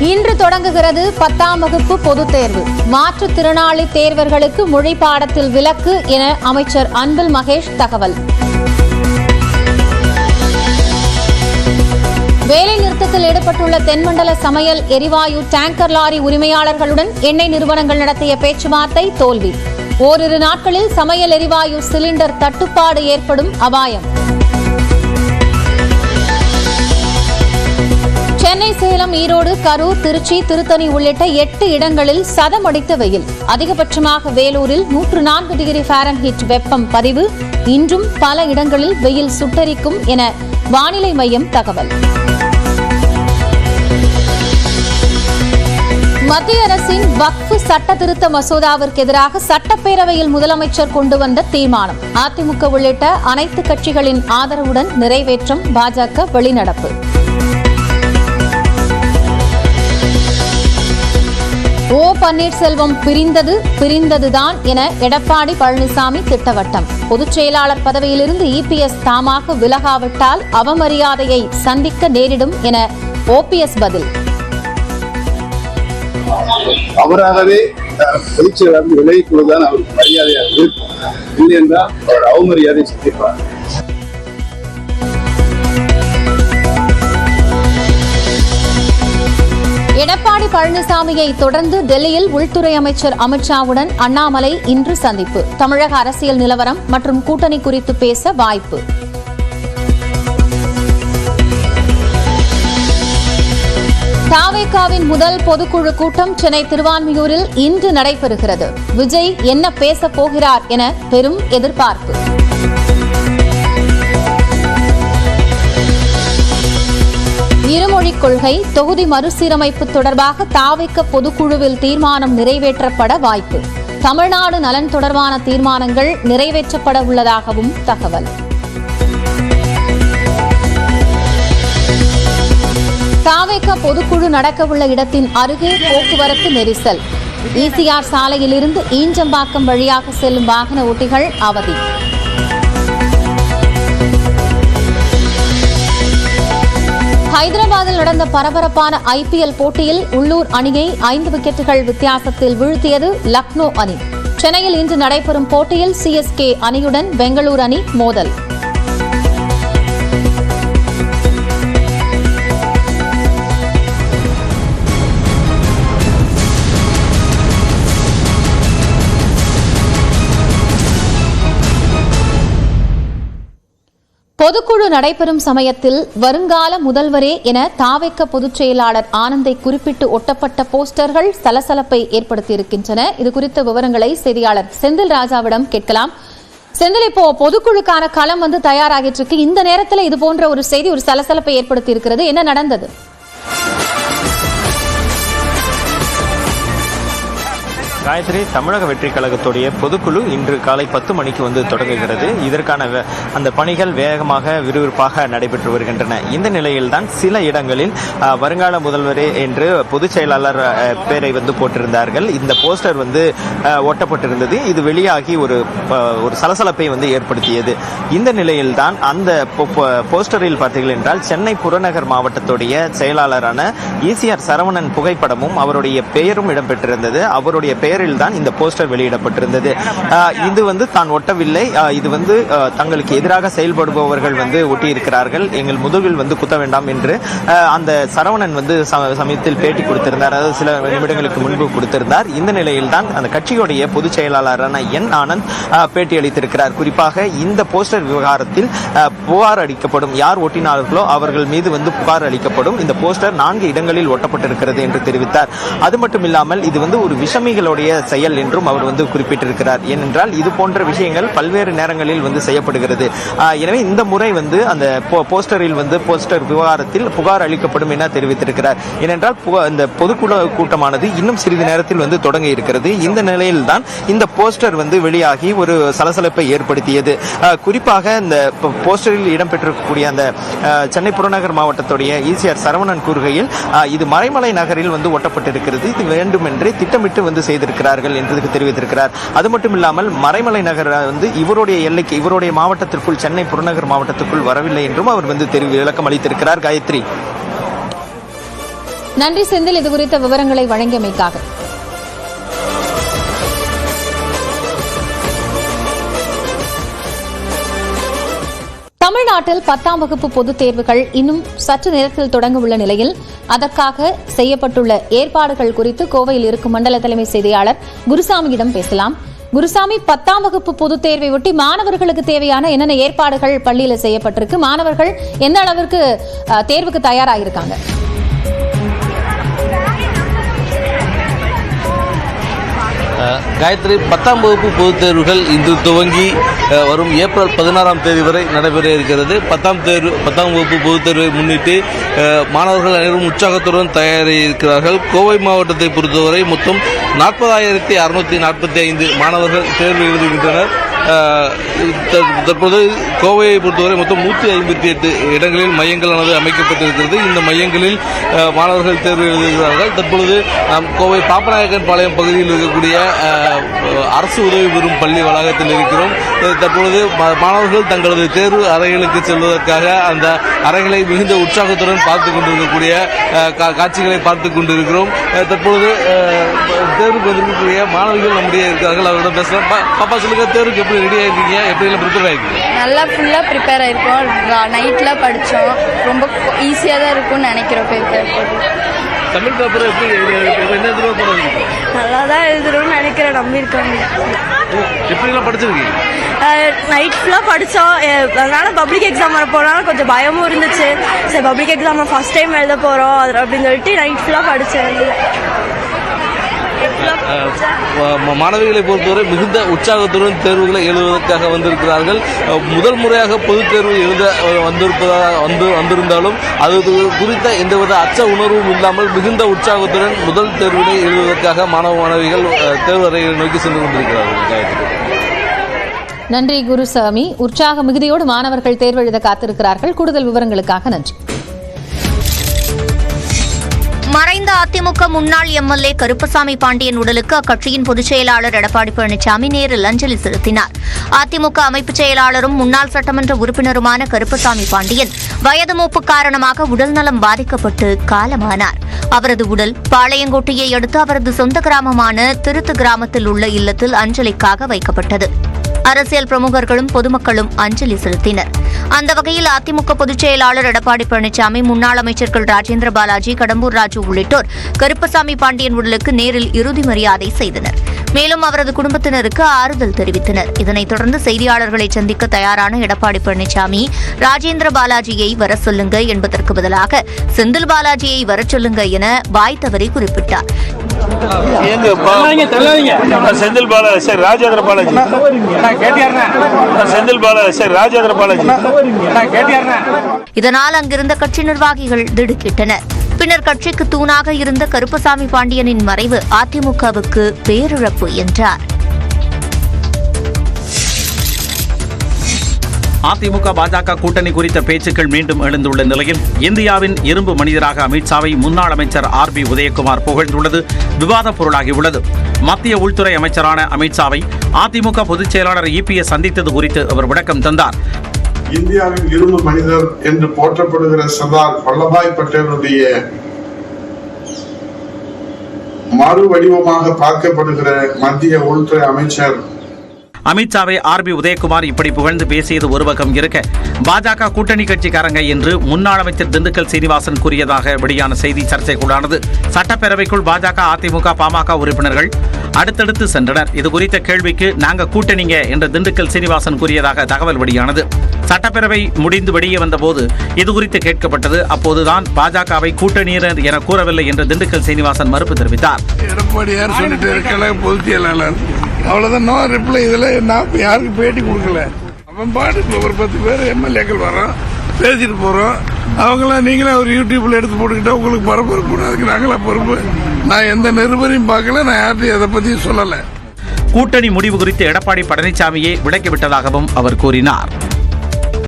இன்று தொடங்குகிறது 10ஆம் வகுப்பு பொதுத் தேர்வு. மாற்றுத்திறனாளி தேர்வர்களுக்கு மொழி பாடத்தில் விலக்கு என அமைச்சர் அன்பில் மகேஷ் தகவல். வேலை நிறுத்தத்தில் ஈடுபட்டுள்ள தென்மண்டல சமையல் எரிவாயு டேங்கர் லாரி உரிமையாளர்களுடன் எண்ணெய் நிறுவனங்கள் நடத்திய பேச்சுவார்த்தை தோல்வி. ஓரிரு நாட்களில் சமையல் எரிவாயு சிலிண்டர் தட்டுப்பாடு ஏற்படும் அபாயம். சென்னை, சேலம், ஈரோடு, கரூர், திருச்சி, திருத்தணி உள்ளிட்ட 8 இடங்களில் சதமடித்த வெயில். அதிகபட்சமாக வேலூரில் 104 டிகிரி ஃபாரன்ஹீட் வெப்பம் பதிவு. இன்றும் பல இடங்களில் வெயில் சுட்டெரிக்கும் என வானிலை மையம் தகவல். மத்திய அரசின் வக்ஃப் சட்ட திருத்த மசோதாவிற்கு எதிராக சட்டப்பேரவையில் முதலமைச்சர் கொண்டு வந்த தீர்மானம் அதிமுக உள்ளிட்ட அனைத்து கட்சிகளின் ஆதரவுடன் நிறைவேற்றம். பாஜக வெளிநடப்பு. ஓ பன்னீர்செல்வம் பிரிந்ததுதான் என எடப்பாடி பழனிசாமி திட்டவட்டம். பொதுச் செயலாளர் பதவியிலிருந்து இபிஎஸ் தாமாக விலகாவிட்டால் அவமரியாதையை சந்திக்க நேரிடும் என ஓபிஎஸ் பதில். அவராகவே பொதுச் செயலாளர் விலகிக் கொள்வதுதான் அவருக்கு மரியாதையாக இருக்கும். இல்லை என்றால் அவர் அவமரியாதை சந்திப்பார். எடப்பாடி பழனிசாமியை தொடர்ந்து டெல்லியில் உள்துறை அமைச்சர் அமித்ஷாவுடன் அண்ணாமலை இன்று சந்திப்பு. தமிழக அரசியல் நிலவரம் மற்றும் கூட்டணி குறித்து பேச வாய்ப்பு. தாவேகாவின் முதல் பொதுக்குழு கூட்டம் சென்னை திருவான்மியூரில் இன்று நடைபெறுகிறது. விஜய் என்ன பேசப் போகிறார் என பெரும் எதிர்பார்ப்பு. இருமொழிக் கொள்கை தொகுதி மறுசீரமைப்பு தொடர்பாக தாவேக பொதுக்குழுவில் தீர்மானம் நிறைவேற்றப்பட வாய்ப்பு. தமிழ்நாடு நலன் தொடர்பான தீர்மானங்கள் நிறைவேற்றப்பட உள்ளதாகவும் தகவல். தாவேக பொதுக்குழு நடக்கவுள்ள இடத்தின் அருகே போக்குவரத்து நெரிசல். ஈசிஆர் சாலையிலிருந்து ஈஞ்சம்பாக்கம் வழியாக செல்லும் வாகன ஓட்டிகள் அவதி. ஹைதராபாத்தில் நடந்த பரபரப்பான ஐபிஎல் போட்டியில் உள்ளூர் அணியை 5 விக்கெட்டுகள் வித்தியாசத்தில் வீழ்த்தியது லக்னோ அணி. சென்னையில் இன்று நடைபெறும் போட்டியில் சிஎஸ்கே அணியுடன் பெங்களூரு அணி மோதல். பொதுக்குழு நடைபெறும் சமயத்தில் வருங்கால முதல்வரே என தாவேக பொதுச் செயலாளர் ஆனந்தை குறிப்பிட்டு ஒட்டப்பட்ட போஸ்டர்கள் சலசலப்பை ஏற்படுத்தியிருக்கின்றன. இதுகுறித்த விவரங்களை செய்தியாளர் செந்தில் ராஜாவிடம் கேட்கலாம். செந்தில், இப்போ பொதுக்குழுக்கான களம் தயாராகிட்டு இருக்கு. இந்த நேரத்தில் இது போன்ற ஒரு செய்தி ஒரு சலசலப்பை ஏற்படுத்தி இருக்கிறது. என்ன நடந்தது? காயத்ரி, தமிழக வெற்றி கழகத்துடைய பொதுக்குழு இன்று காலை 10 மணிக்கு தொடங்குகிறது. இதற்கான அந்த பணிகள் வேகமாக விறுவிறுப்பாக நடைபெற்று வருகின்றன. இந்த நிலையில்தான் சில இடங்களில் வருங்கால முதல்வரே என்று பொதுச் செயலாளர் பேரை போட்டிருந்தார்கள். இந்த போஸ்டர் ஒட்டப்பட்டிருந்தது. இது வெளியாகி ஒரு சலசலப்பை ஏற்படுத்தியது. இந்த நிலையில்தான் அந்த போஸ்டரில் பார்த்தீர்கள் என்றால் சென்னை புறநகர் மாவட்டத்துடைய செயலாளரான ஈசிஆர் சரவணன் புகைப்படமும் அவருடைய பெயரும் இடம்பெற்றிருந்தது. அவருடைய பெயரில் தான் இந்த போஸ்டர் வெளியிடப்பட்டிருந்தது. இது தான் ஒட்டவில்லை, இது தங்களுக்கு எதிராக செயல்படுபவர்கள் ஒட்டியிருக்கிறார்கள், எங்கள் முதுகில் குத்த வேண்டாம் என்று அந்த சரவணன் சமயத்தில் பேட்டி கொடுத்திருந்தார். அதாவது சில நிமிடங்களுக்கு முன்பு கொடுத்திருந்தார். இந்த நிலையில் தான் அந்த கட்சியுடைய பொதுச் செயலாளரான என் ஆனந்த் பேட்டி அளித்திருக்கிறார். குறிப்பாக இந்த போஸ்டர் விவகாரத்தில் புகார் அளிக்கப்படும், யார் ஒட்டினார்களோ அவர்கள் மீது புகார் அளிக்கப்படும். இந்த போஸ்டர் 4 இடங்களில் ஒட்டப்பட்டிருக்கிறது என்று தெரிவித்தார். அது மட்டும் இல்லாமல் இது ஒரு விஷமிகளுடைய செயல் என்றும் அவர் குறிப்பிட்டிருக்கிறார். ஏனென்றால் இது போன்ற விஷயங்கள் பல்வேறு நேரங்களில் செய்யப்படுகிறது. எனவே இந்த முறை அந்த போஸ்டரில் போஸ்டர் விவகாரத்தில் புகார் அளிக்கப்படும் என தெரிவித்திருக்கிறார். ஏனென்றால் இந்த பொதுக்குழு கூட்டமானது இன்னும் சிறிது நேரத்தில் தொடங்க இருக்கிறது. இந்த நிலையில் தான் இந்த போஸ்டர் வெளியாகி ஒரு சலசலப்பை ஏற்படுத்தியது. குறிப்பாக இந்த போஸ்டரில் இடம்பெற்றிருக்கக்கூடிய அந்த சென்னை புறநகர் மாவட்டத்துடைய ஈசிஆர் சரவணன் கூறுகையில் இது மறைமலை நகரில் ஒட்டப்பட்டிருக்கிறது, இது வேண்டுமென்றே திட்டமிட்டு செய்திருக்கிறார்கள் என்று தெரிவித்திருக்கிறார். அது மட்டும் இல்லாமல் மறைமலை நகர் இவருடைய எல்லைக்கு, இவருடைய மாவட்டத்திற்குள், சென்னை புறநகர் மாவட்டத்திற்குள் வரவில்லை என்றும் அவர் விளக்கம் அளித்திருக்கிறார். காயத்ரி, நன்றி செந்தில், இது குறித்த விவரங்களை வழங்கியமைக்காக. தமிழ்நாட்டில் 10ஆம் வகுப்பு பொதுத் தேர்வுகள் இன்னும் சற்று நேரத்தில் தொடங்க உள்ள நிலையில் அதற்காக செய்யப்பட்டுள்ள ஏற்பாடுகள் குறித்து கோவையில் இருக்கும் மண்டல தலைமை செய்தியாளர் குருசாமியிடம் பேசலாம். குருசாமி, 10ஆம் வகுப்பு பொதுத் தேர்வை ஒட்டி மாணவர்களுக்கு தேவையான என்னென்ன ஏற்பாடுகள் பள்ளியில் செய்யப்பட்டிருக்கு? மாணவர்கள் எந்த அளவிற்கு தேர்வுக்கு தயாராகிருக்காங்க? காயத்ரி, 10ஆம் வகுப்பு பொதுத் தேர்வுகள் இன்று துவங்கி வரும் ஏப்ரல் 16ஆம் தேதி வரை நடைபெற இருக்கிறது. 10ஆம் வகுப்பு பொதுத் தேர்வை முன்னிட்டு மாணவர்கள் அனைவரும் உற்சாகத்துடன் தயாரிக்கிறார்கள். கோவை மாவட்டத்தை பொறுத்தவரை மொத்தம் 40,645 மாணவர்கள் தேர்வு எழுதுகின்றனர். தற்போது கோவையை பொறுத்தவரை மொத்தம் 158 இடங்களில் மையங்களானது அமைக்கப்பட்டிருக்கிறது. இந்த மையங்களில் மாணவர்கள் தேர்வு எழுதுகிறார்கள். தற்பொழுது நாம் கோவை பாப்பநாயக்கன் பாளையம் பகுதியில் இருக்கக்கூடிய அரசு உதவி பெறும் பள்ளி வளாகத்தில் இருக்கிறோம். தற்பொழுது மாணவர்கள் தங்களது தேர்வு அறைகளுக்கு செல்வதற்காக அந்த அறைகளை மிகுந்த உற்சாகத்துடன் பார்த்துக் கொண்டிருக்கக்கூடிய காட்சிகளை பார்த்துக் கொண்டிருக்கிறோம். தற்பொழுது தேர்வுக்கு வந்திருக்கக்கூடிய மாணவர்கள் நம்முடைய இருக்கிறார்கள். அவரிடம் பேசலாம். பாப்பா, சொல்லுங்க, தேர்வுக்கு எப்படி ரெடி ஆயிருக்கீங்க? எப்படி எல்லாம் ப்ரிப்பேர் ஆகிருக்கீங்க? நல்லா ஃபுல்லாக ப்ரிப்பேர் ஆகிருக்கோம். நைட்டில் படித்தோம். ரொம்ப ஈஸியாக தான் இருக்கும்னு நினைக்கிறோம். தமிழ் பேப்பர் எப்படி என்ன எழுதுறோம்? நல்லா தான் எழுதுறோம்னு நினைக்கிறேன். நம்பியிருக்கோம். எப்படிலாம் படிச்சிருக்கீங்க? நைட் ஃபுல்லாக படித்தோம். அதனால பப்ளிக் எக்ஸாம் வர போனாலும் கொஞ்சம் பயமும் இருந்துச்சு. சரி, பப்ளிக் எக்ஸாம் ஃபர்ஸ்ட் டைம் எழுத போகிறோம் அது அப்படின்னு சொல்லிட்டு நைட் ஃபுல்லாக படித்தேன். மாணவிகளை பொறுத்தவரை மிகுந்த உற்சாகத்துடன் தேர்வுகளை எழுதுவதற்காக வந்திருக்கிறார்கள். முதல் முறையாக பொதுத் தேர்வு எழுத வந்திருந்தாலும் அது குறித்த எந்தவித அச்ச உணர்வும் இல்லாமல் மிகுந்த உற்சாகத்துடன் முதல் தேர்வினை எழுதுவதற்காக மாணவிகள் தேர்வு அறைகளை நோக்கி சென்று கொண்டிருக்கிறார்கள். நன்றி குருசாமி. உற்சாக மிகுதியோடு மாணவர்கள் தேர்வு எழுத காத்திருக்கிறார்கள். கூடுதல் விவரங்களுக்காக நன்றி. மறைந்த அதிமுக முன்னாள் எம்எல்ஏ கருப்பசாமி பாண்டியன் உடலுக்கு அக்கட்சியின் பொதுச் செயலாளர் எடப்பாடி பழனிசாமி நேரில் அஞ்சலி செலுத்தினார். அதிமுக அமைப்புச் செயலாளரும் முன்னாள் சட்டமன்ற உறுப்பினருமான கருப்பசாமி பாண்டியன் வயது மூப்பு காரணமாக உடல்நலம் பாதிக்கப்பட்டு காலமானார். அவரது உடல் பாளையங்கோட்டையை அடுத்து அவரது சொந்த கிராமமான திருத்து கிராமத்தில் உள்ள இல்லத்தில் அஞ்சலிக்காக வைக்கப்பட்டது. அரசியல் பிரமுகர்களும் பொதுமக்களும் அஞ்சலி செலுத்தினர். அந்த வகையில் அதிமுக பொதுச் செயலாளர் எடப்பாடி பழனிசாமி, முன்னாள் அமைச்சர்கள் ராஜேந்திர பாலாஜி, கடம்பூர் ராஜு உள்ளிட்டோர் கருப்பசாமி பாண்டியன் உடலுக்கு நேரில் இறுதி மரியாதை செய்தனர். மேலும் அவரது குடும்பத்தினருக்கு ஆறுதல் தெரிவித்தனர். இதனைத் தொடர்ந்து செய்தியாளர்களை சந்திக்க தயாரான எடப்பாடி பழனிசாமி, ராஜேந்திர பாலாஜியை வர சொல்லுங்க என்பதற்கு பதிலாக செந்தில் பாலாஜியை வரச் சொல்லுங்க என வாய் தவறி குறிப்பிட்டார். Senthil Balaji sir, Rajendra Balaji, Senthil Balaji sir, Rajendra Balaji. இதனால் அங்கிருந்த கட்சி நிர்வாகிகள் திடுக்கிட்டனர். பின்னர் கட்சிக்கு தூணாக இருந்த கருப்பசாமி பாண்டியனின் மறைவு அதிமுகவுக்கு பேரிழப்பு என்றார். அதிமுக பாஜக கூட்டணி குறித்த பேச்சுக்கள் மீண்டும் எழுந்துள்ள நிலையில் இந்தியாவின் இரும்பு மனிதராக அமித்ஷாவை முன்னாள் அமைச்சர் RB உதயகுமார் புகழ்ந்துள்ளது விவாத பொருளாகியுள்ளது. மத்திய உள்துறை அமைச்சரான அமித்ஷாவை அதிமுக பொதுச் செயலாளர் EPS சந்தித்தது குறித்து அவர் விளக்கம் தந்தார். இந்தியாவின் இரும்பு மனிதர் என்று போற்றப்படுகிற சர்தார் வல்லபாய் பட்டேலுடைய மறு வடிவமாக பார்க்கப்படுகிற மத்திய உள்துறை அமைச்சர் அமித்ஷாவை RB உதயகுமார் இப்படி புகழ்ந்து பேசியது ஒரு பக்கம் இருக்க, பாஜக கூட்டணி கட்சிக்காரங்க என்று முன்னாள் அமைச்சர் திண்டுக்கல் சீனிவாசன் கூறியதாக வெளியான செய்தி சர்ச்சைக்குள்ளானது. சட்டப்பேரவைக்குள் பாஜக, அதிமுக, பாமக உறுப்பினர்கள் அடுத்தடுத்து சென்றனர். இது குறித்த கேள்விக்கு நாங்க கூட்டணிங்க என்று திண்டுக்கல் சீனிவாசன் கூறியதாக தகவல் வெளியானது. சட்டப்பேரவை முடிந்து வெளியே வந்தபோது இது குறித்து கேட்கப்பட்டது. அப்போதுதான் பாஜகவை கூட்டணியினர் என கூறவில்லை என்று திண்டுக்கல் சீனிவாசன் மறுப்பு தெரிவித்தார். எடப்பாடியார் சொல்லிட்டு இருக்க பொதுச் செயலாளர் அவ்வளவுதான், நோ ரிப்ளை. இதுல நான் யாருக்கு பேட்டி கொடுக்கல. அவன் பாட்டுக்கு ஒரு 10 பேர் MLAக்கள் வரோம், பேசிட்டு போறோம். அவங்களாம் நீங்களே ஒரு யூடியூப்ல எடுத்து போட்டுக்கிட்டா உங்களுக்கு பரப்பு இருக்கணும். அதுக்கு நாங்களா பொறுப்பு? நான் எந்த நிருபரையும் பார்க்கல, நான் யார்ட்டையும் எதை பத்தியும் சொல்லல. கூட்டணி முடிவு குறித்து எடப்பாடி பழனிசாமியே விளக்கிவிட்டதாகவும் அவர் கூறினார்.